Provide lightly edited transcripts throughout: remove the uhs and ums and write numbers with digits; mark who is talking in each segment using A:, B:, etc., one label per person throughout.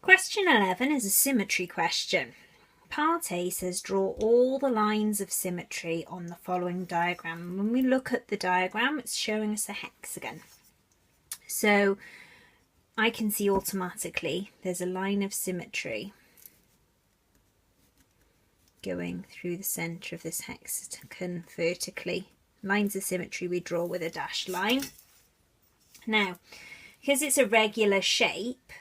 A: Question 11 is a symmetry question. Part A says draw all the lines of symmetry on the following diagram. When we look at the diagram, it's showing us a hexagon. So I can see automatically there's a line of symmetry going through the centre of this hexagon vertically. Lines of symmetry we draw with a dashed line. Now, because it's a regular shape,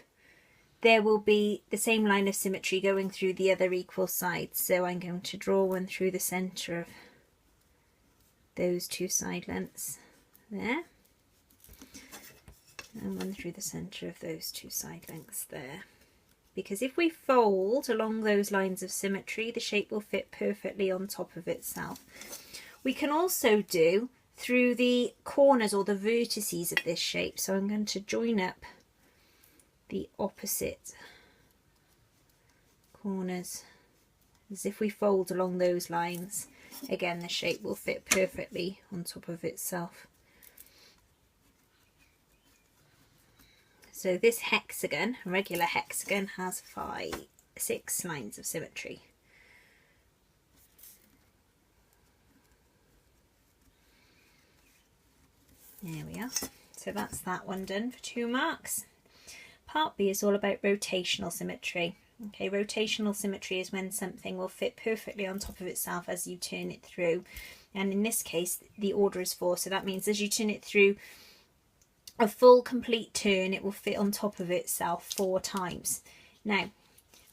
A: there will be the same line of symmetry going through the other equal sides. So I'm going to draw one through the centre of those two side lengths there. And one through the centre of those two side lengths there. Because if we fold along those lines of symmetry, the shape will fit perfectly on top of itself. We can also do through the corners or the vertices of this shape. So I'm going to join up the opposite corners as if we fold along those lines. Again, the shape will fit perfectly on top of itself. So this hexagon, a regular hexagon, has 6 lines of symmetry. There we are. So that's that one done for 2 marks. Part B is all about rotational symmetry. Okay, rotational symmetry is when something will fit perfectly on top of itself as you turn it through. And in this case, the order is 4. So that means as you turn it through a full complete turn, it will fit on top of itself 4 times. Now,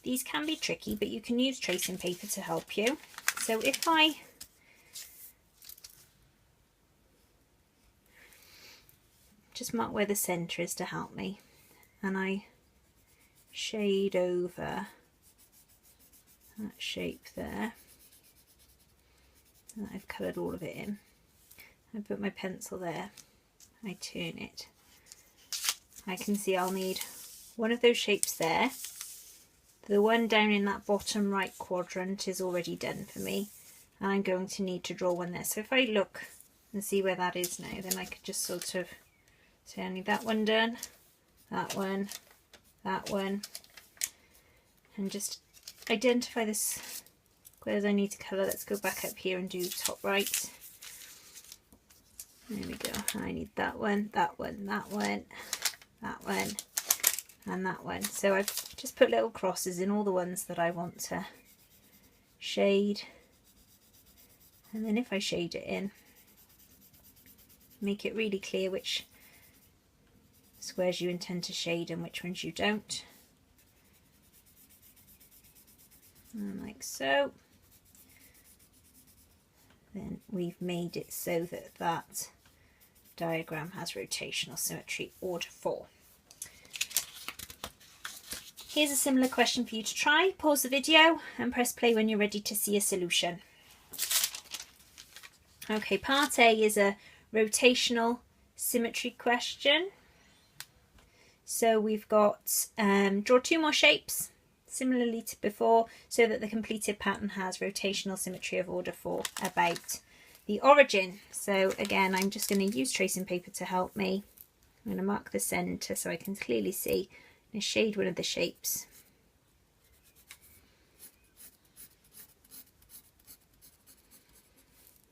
A: these can be tricky, but you can use tracing paper to help you. So if I just mark where the centre is to help me, and I shade over that shape there, and I've coloured all of it in. I put my pencil there, I turn it. I can see I'll need one of those shapes there. The one down in that bottom right quadrant is already done for me, and I'm going to need to draw one there. So if I look and see where that is now, then I could just sort of say I need that one done, that one, and just identify the squares I need to colour. Let's go back up here and do top right. There we go. I need that one, that one, that one, that one, and that one. So I've just put little crosses in all the ones that I want to shade. And then if I shade it in, make it really clear which squares you intend to shade and which ones you don't. And like so. Then we've made it so that that diagram has rotational symmetry order 4. Here's a similar question for you to try. Pause the video and press play when you're ready to see a solution. Okay, part A is a rotational symmetry question. So we've got draw 2 more shapes similarly to before, so that the completed pattern has rotational symmetry of order 4 about the origin. So again, I'm just going to use tracing paper to help me. I'm going to mark the centre so I can clearly see. I'm going to shade one of the shapes.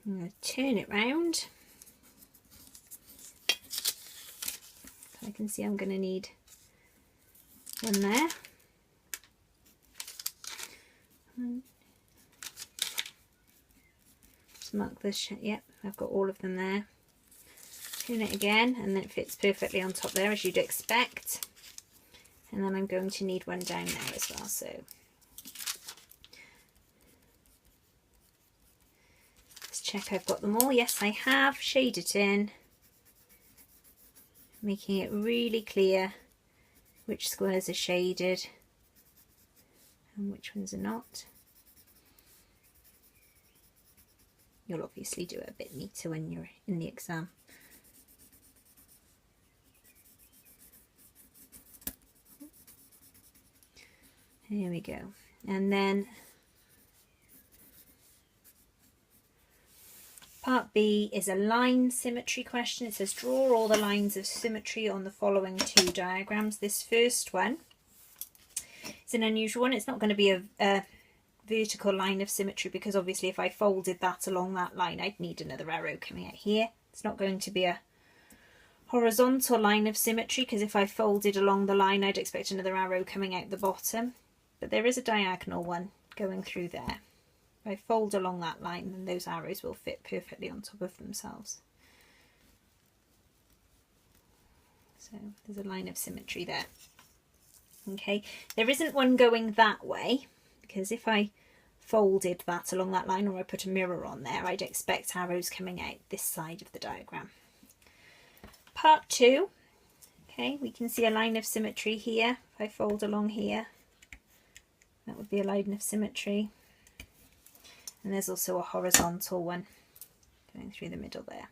A: I'm going to turn it round. I can see I'm going to need one there. Just mark this, yep, I've got all of them there. Turn it again, and then it fits perfectly on top there as you'd expect. And then I'm going to need one down there as well. So let's check I've got them all. Yes, I have. Shade it in, making it really clear which squares are shaded and which ones are not. You'll obviously do it a bit neater when you're in the exam. Here we go. And then part B is a line symmetry question. It says draw all the lines of symmetry on the following 2 diagrams. This first one It's an unusual one. It's not going to be a vertical line of symmetry, because obviously if I folded that along that line, I'd need another arrow coming out here. It's not going to be a horizontal line of symmetry, because if I folded along the line, I'd expect another arrow coming out the bottom. But there is a diagonal one going through there. If I fold along that line, then those arrows will fit perfectly on top of themselves. So there's a line of symmetry there. Okay, there isn't one going that way, because if I folded that along that line, or I put a mirror on there, I'd expect arrows coming out this side of the diagram. Part 2, okay, we can see a line of symmetry here. If I fold along here, that would be a line of symmetry. And there's also a horizontal one going through the middle there.